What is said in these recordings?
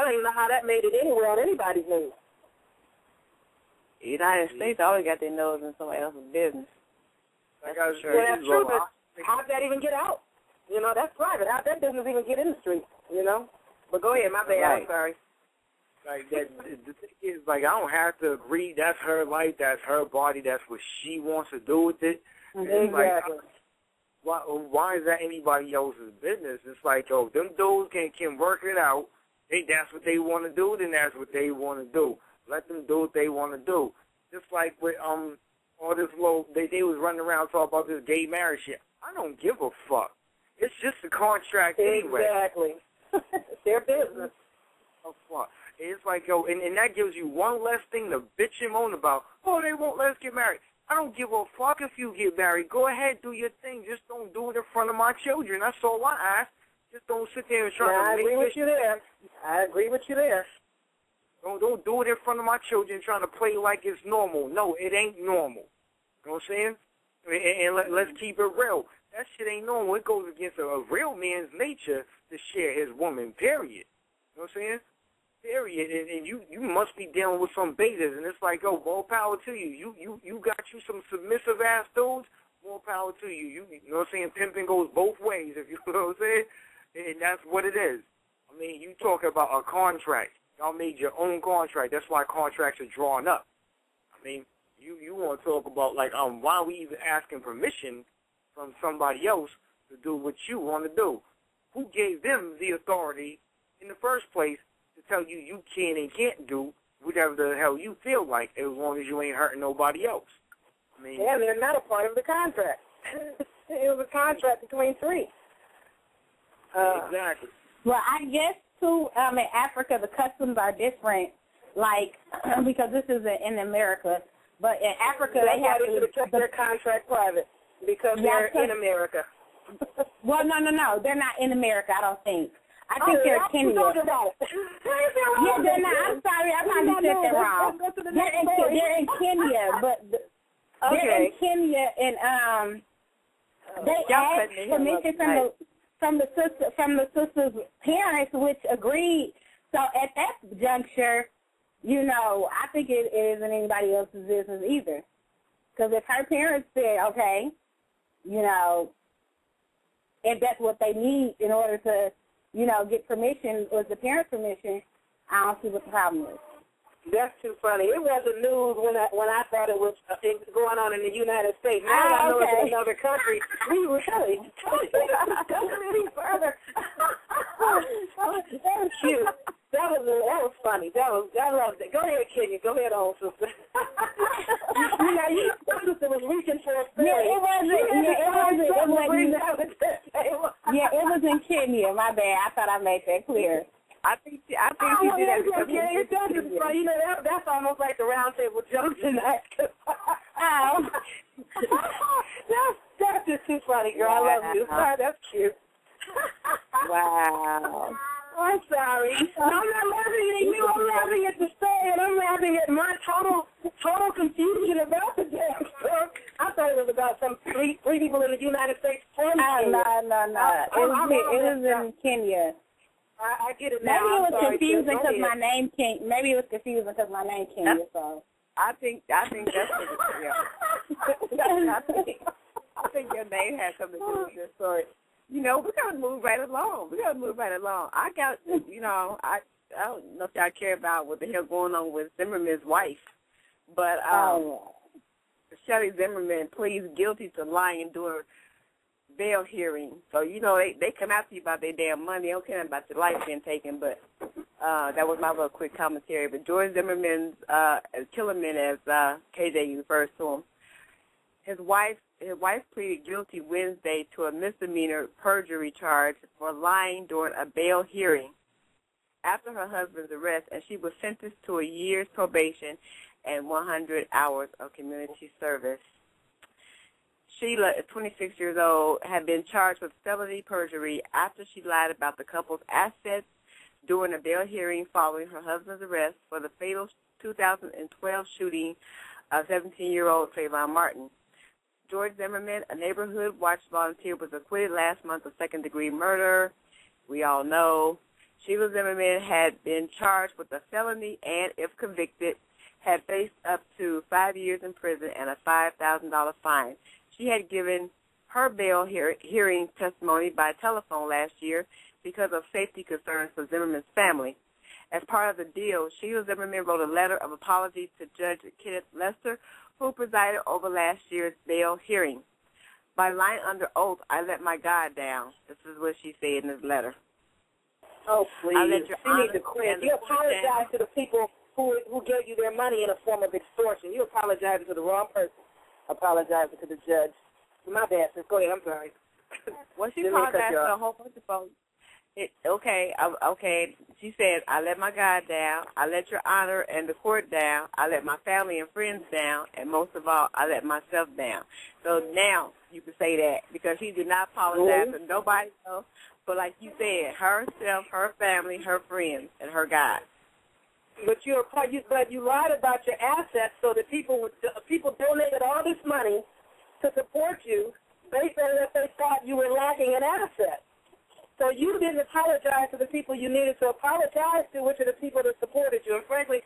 don't even know how that made it anywhere on anybody's news. The United States always got their nose in somebody else's business. That's sure. Well, that's true, but how'd that even get out? You know, that's private. How'd that business even get in the street, you know? But go ahead, my bad, right. I'm sorry. Like, the thing is, like, I don't have to agree. That's her life. That's her body. That's what she wants to do with it. Exactly. Like, why is that anybody else's business? It's like, oh, them dudes can work it out. That's what they want to do, then that's what they want to do. Let them do what they want to do. Just like with all this little, they was running around talking about this gay marriage shit. I don't give a fuck. It's just a contract anyway. Exactly. It's their business. Oh, fuck. It's like, yo, and that gives you one less thing to bitch and moan about. Oh, they won't let us get married. I don't give a fuck if you get married. Go ahead, do your thing. Just don't do it in front of my children. That's all I ask. Just don't sit there and try to make I agree with you there. I agree with you there. Don't do it in front of my children trying to play like it's normal. No, it ain't normal. You know what I'm saying? And let's keep it real. That shit ain't normal. It goes against a real man's nature to share his woman, period. You know what I'm saying? Period. And you must be dealing with some betas, and it's like, oh, more power to you. You got you some submissive-ass dudes, more power to you. You know what I'm saying? Pimping goes both ways, if you know what I'm saying? And that's what it is. I mean, you talk about a contract. Y'all made your own contract. That's why contracts are drawn up. I mean, you want to talk about, like, why are we even asking permission from somebody else to do what you want to do? Who gave them the authority in the first place to tell you you can and can't do whatever the hell you feel like as long as you ain't hurting nobody else? I mean, yeah, they're not a part of the contract. It was a contract between three. Exactly. Well, I guess, too, in Africa, the customs are different, like, because this is in America. But in Africa, they have to keep their contract private because they're in America. Well, no. They're not in America, I don't think. I think they're in Kenya. Yeah, they're not. I'm sorry. I probably said that wrong. They're in Kenya, but they're in Kenya, and they asked permission from the sister's parents, which agreed. So at that juncture, you know, I think it isn't anybody else's business either. Because if her parents said, okay, you know, and that's what they need in order to, you know, get permission, or the parents' permission, I don't see what the problem is. That's too funny. It wasn't news when I thought it was going on in the United States. Now that I know it's in another country, we really don't any further. That was cute. That was funny. I loved it. Go ahead, Kenya. Go ahead, old sister. You know, your sister was reaching for a story. It was in Kenya. My bad. I thought I made that clear. I think she did that because it does. You know, that's almost like the round table jokes and that. That's just too funny, girl. I love you. That's cute. Wow. I'm sorry. I'm not laughing at you. I'm laughing at the story, and I'm laughing at my total confusion about the damn stuff. I thought it was about some three people in the United States. No. It was in Kenya. I get it now. Maybe it was confusing because my name came. Maybe it was confusing because my name came. So I think that's what I think your name has something to do with this story. You know, we gotta move right along. I got, you know, I don't know if y'all care about what the hell going on with Zimmerman's wife, but Shelley Zimmerman pleads guilty to lying during bail hearing. So, you know, they come after you about their damn money. They don't care about your life being taken, but that was my little quick commentary. But George Zimmerman's Killerman, as KJ refers to him, his wife pleaded guilty Wednesday to a misdemeanor perjury charge for lying during a bail hearing after her husband's arrest, and she was sentenced to a year's probation and 100 hours of community service. Sheila, 26 years old, had been charged with felony perjury after she lied about the couple's assets during a bail hearing following her husband's arrest for the fatal 2012 shooting of 17-year-old Trayvon Martin. George Zimmerman, a neighborhood watch volunteer, was acquitted last month of second-degree murder. We all know Sheila Zimmerman had been charged with a felony and, if convicted, had faced up to 5 years in prison and a $5,000 fine. She had given her bail hearing testimony by telephone last year because of safety concerns for Zimmerman's family. As part of the deal, Sheila Zimmerman wrote a letter of apology to Judge Kenneth Lester, who presided over last year's bail hearing. By lying under oath, I let my guard down. This is what she said in this letter. Oh, please. I let your you need to quit. You apologize to the people who gave you their money in a form of extortion. You apologizing to the wrong person. Apologizing to the judge. My bad, sis. Go ahead. I'm sorry. Well, she apologized to a whole bunch of folks. Okay. She said, I let my guard down. I let your honor and the court down. I let my family and friends down. And most of all, I let myself down. So now you can say that because she did not apologize to nobody else. But like you said, herself, her family, her friends, and her God. But you lied about your assets so that people donated all this money to support you based on that they thought you were lacking in assets. So you didn't apologize to the people you needed to apologize to, which are the people that supported you. And frankly,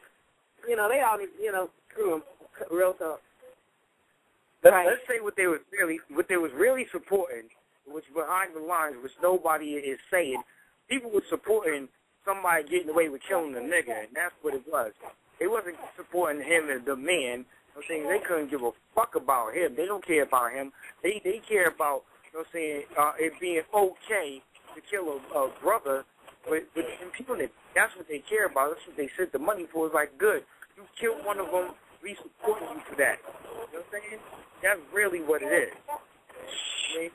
they all need, screw them, real talk. Let's say what they was really supporting, which behind the lines, which nobody is saying. People were supporting somebody getting away with killing a nigga, and that's what it was. They wasn't supporting him as the man. I'm saying they couldn't give a fuck about him. They don't care about him. They care about, it being okay to kill a brother. But people, that's what they care about. That's what they sent the money for. It's like, good, you killed one of them. We support you for that. You know what I'm saying? That's really what it is.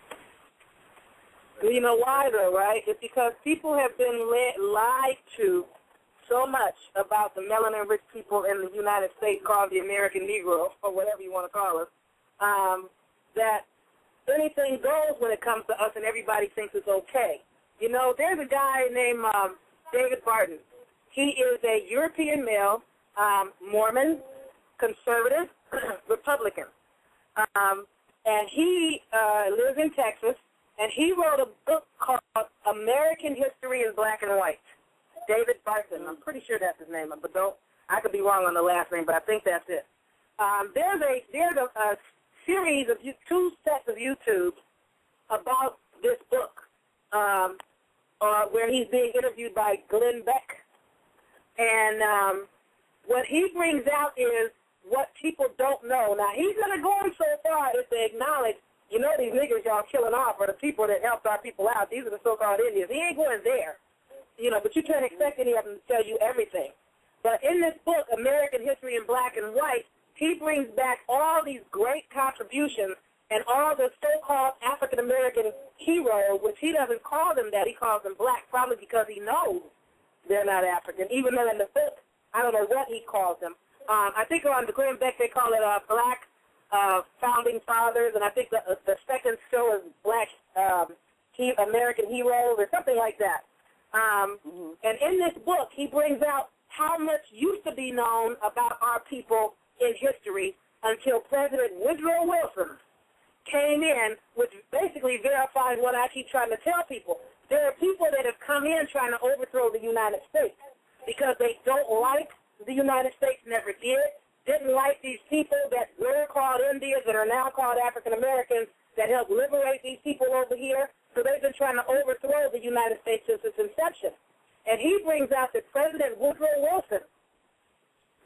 You know why, though, right? It's because people have been lied to so much about the melanin-rich people in the United States called the American Negro, or whatever you want to call us, that anything goes when it comes to us and everybody thinks it's okay. There's a guy named David Barton. He is a European male, Mormon, conservative, Republican. And he lives in Texas, and he wrote a book called American History in Black and White. David Barton. I'm pretty sure that's his name, but I could be wrong on the last name, but I think that's it. There's a series of 2 sets of YouTube about this book, where he's being interviewed by Glenn Beck. And what he brings out is what people don't know. Now, he's going to go on so far as to acknowledge, these niggers y'all killing off are the people that helped our people out. These are the so-called Indians. He ain't going there. But you can't expect any of them to tell you everything. But in this book, American History in Black and White, he brings back all these great contributions and all the so-called African-American heroes, which he doesn't call them that. He calls them black, probably because he knows they're not African, even though in the book, I don't know what he calls them. I think on the Glenn Beck they call it black founding fathers, and I think the second show is black American heroes or something like that. And in this book, he brings out how much used to be known about our people in history until President Woodrow Wilson came in, which basically verifies what I keep trying to tell people. There are people that have come in trying to overthrow the United States because they don't like the United States, never didn't like these people that were called Indians that are now called African Americans that helped liberate these people over here. So they've been trying to overthrow the United States since its inception. And he brings out that President Woodrow Wilson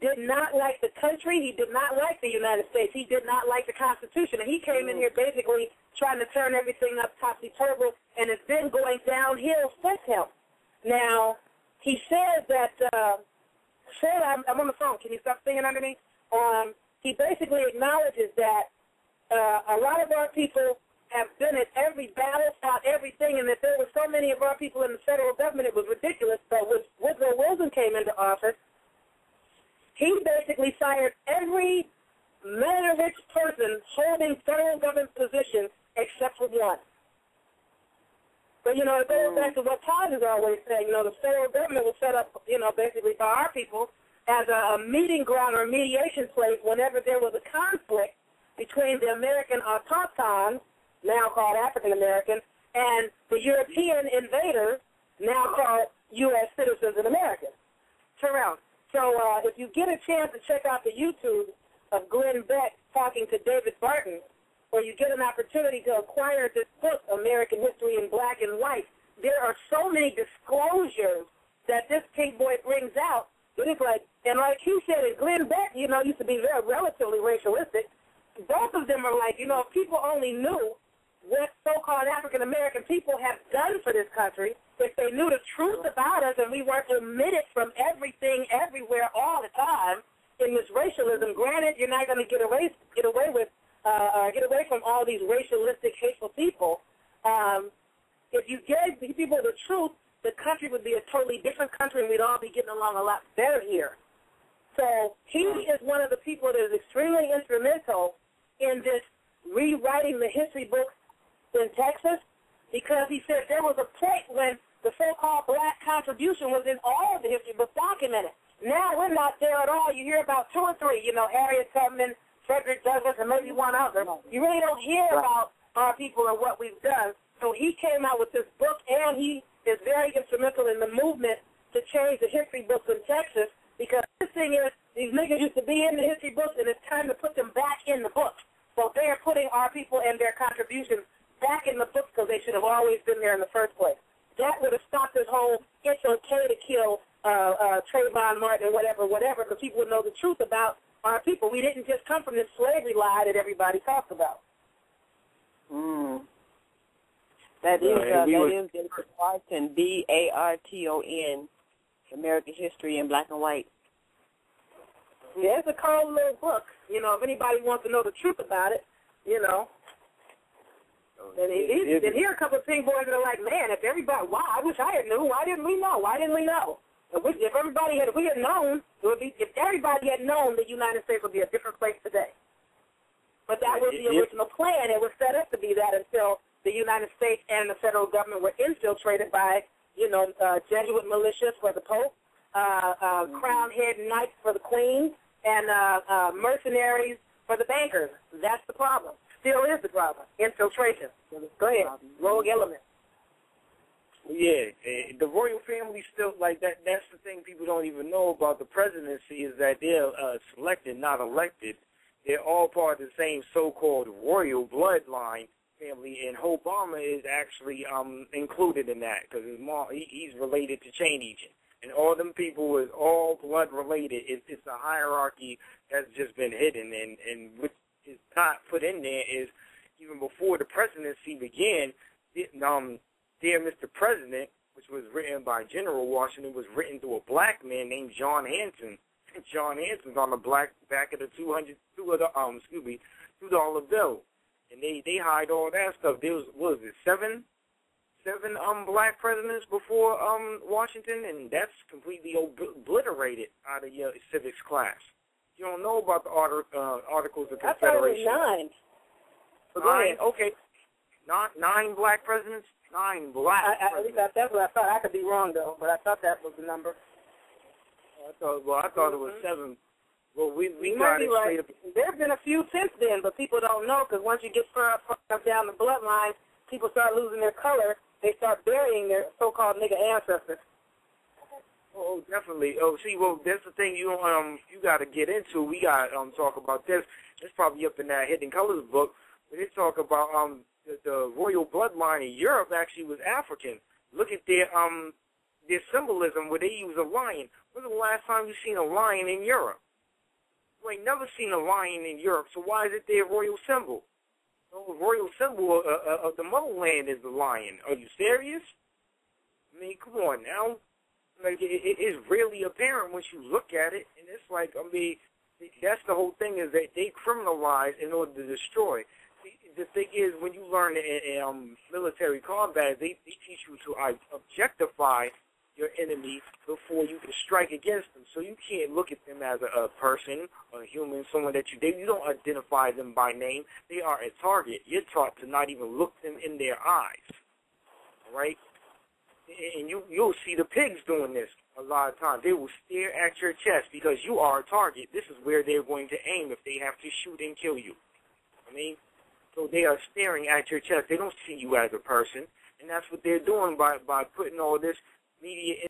did not like the country. He did not like the United States. He did not like the Constitution. And he came in here basically trying to turn everything up topsy-turvy, and it's been going downhill since him. Now, he says that, I'm on the phone. Can you stop singing under me? He basically acknowledges that a lot of our people have been at every battle, fought everything, and that there were so many of our people in the federal government, it was ridiculous. But when Woodrow Wilson came into office, he basically fired every melanin-rich person holding federal government positions except for one. But, it goes back to what Todd has always said. The federal government was set up, basically by our people as a meeting ground or a mediation place whenever there was a conflict between the American autochtons, now called African American, and the European invaders, now called U.S. citizens in America. Turn around. So if you get a chance to check out the YouTube of Glenn Beck talking to David Barton, or you get an opportunity to acquire this book, American History in Black and White, there are so many disclosures that this pink boy brings out. It is like, and like he said, and Glenn Beck, used to be very relatively racialistic. Both of them are like, if people only knew what so-called African-American people have done for this country, if they knew the truth about us and we weren't omitted from everything, everywhere, all the time in this racialism, granted, you're not going to get away from all these racialistic, hateful people. If you gave people the truth, the country would be a totally different country and we'd all be getting along a lot better here. So he is one of the people that is extremely instrumental in this rewriting the history books in Texas, because he said there was a point when the so-called black contribution was in all of the history books documented. Now we're not there at all. You hear about two or three, Harriet Tubman, Frederick Douglass, and maybe one other. You really don't hear about our people and what we've done. So he came out with this book, and he is very instrumental in the movement to change the history books in Texas, because this thing is, these niggas used to be in the history books, and it's time to put them back in the books. So they are putting our people and their contributions back in the books because they should have always been there in the first place. That would have stopped this whole it's okay to kill Trayvon Martin and whatever, because people would know the truth about our people. We didn't just come from this slavery lie that everybody talks about. That is Jennifer Barton, B-A-R-T-O-N, American History in Black and White. Yeah, it's a cold little book. If anybody wants to know the truth about it, And here are a couple of pink boys that are like, man, if everybody, I wish I had knew. Why didn't we know? If everybody had, if we had known, if everybody had known, the United States would be a different place today. But that was the original plan. It was set up to be that until the United States and the federal government were infiltrated by, Jesuit militias for the Pope, crown head knights for the Queen, and mercenaries for the bankers. That's the problem. Still is the problem. Infiltration. Go ahead. Rogue element. Yeah, the royal family still, like that. That's the thing people don't even know about the presidency, is that they're selected, not elected. They're all part of the same so-called royal bloodline family, and Obama is actually included in that because he's related to Cheney. And all them people is all blood related. It's a hierarchy that's just been hidden, and what is not put in there is even before the presidency began, Dear Mr. President, which was written by General Washington, was written to a black man named John Hanson. John Hanson's on the back of the $2 bill, and they hide all that stuff. There was seven black presidents before Washington, and that's completely obliterated out of your civics class. You don't know about the Articles of Confederation. I thought it was 9. Nine? Okay. Not 9 black presidents? 9 black presidents. At least that's what I thought. I could be wrong, though, but I thought that was the number. I thought it was 7. Well, we got it straight up. There have been a few since then, but people don't know, because once you get far down the bloodline, people start losing their color. They start burying their so-called nigga ancestors. Oh, definitely. Oh, see, well, that's the thing you got to get into. We got to talk about this. It's probably up in that Hidden Colors book, where they talk about the royal bloodline in Europe actually was African. Look at their symbolism where they use a lion. When's the last time you seen a lion in Europe? You ain't never seen a lion in Europe, so why is it their royal symbol? The royal symbol of the motherland is the lion. Are you serious? I mean, come on now. Like, it is really apparent once you look at it, and it's like, I mean, that's the whole thing, is that they criminalize in order to destroy. The thing is, when you learn in military combat, they teach you to objectify your enemy before you can strike against them. So you can't look at them as a person, a human, someone that you don't identify them by name. They are a target. You're taught to not even look them in their eyes, right? And you'll see the pigs doing this a lot of times. They will stare at your chest because you are a target. This is where they're going to aim if they have to shoot and kill you. I mean, so they are staring at your chest. They don't see you as a person, and that's what they're doing by putting all this media in.